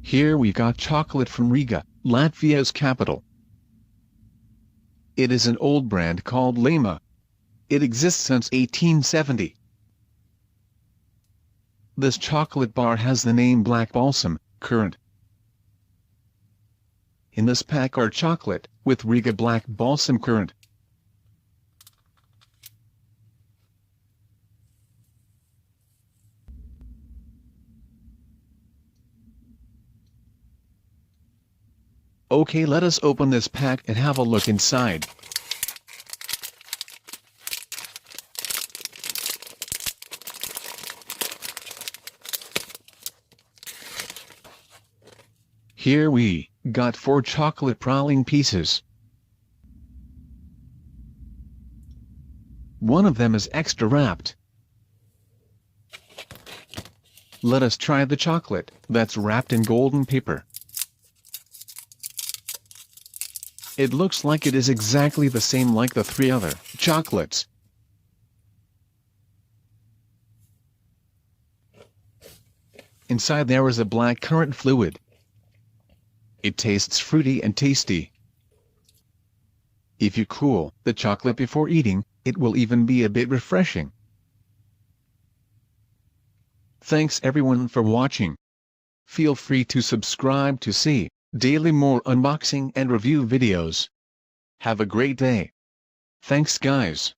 Here we got chocolate from Riga, Latvia's capital. It is an old brand called Laima. It exists since 1870. This chocolate bar has the name Black Balsam, Currant. In this pack are chocolate, with Riga Black Balsam Currant. Okay, let us open this pack and have a look inside. Here we got 4 chocolate praline pieces. One of them is extra wrapped. Let us try the chocolate that's wrapped in golden paper. It looks like it is exactly the same like the 3 other chocolates. Inside there is a black currant fluid. It tastes fruity and tasty. If you cool the chocolate before eating, it will even be a bit refreshing. Thanks everyone for watching. Feel free to subscribe to see daily more unboxing and review videos. Have a great day. Thanks guys.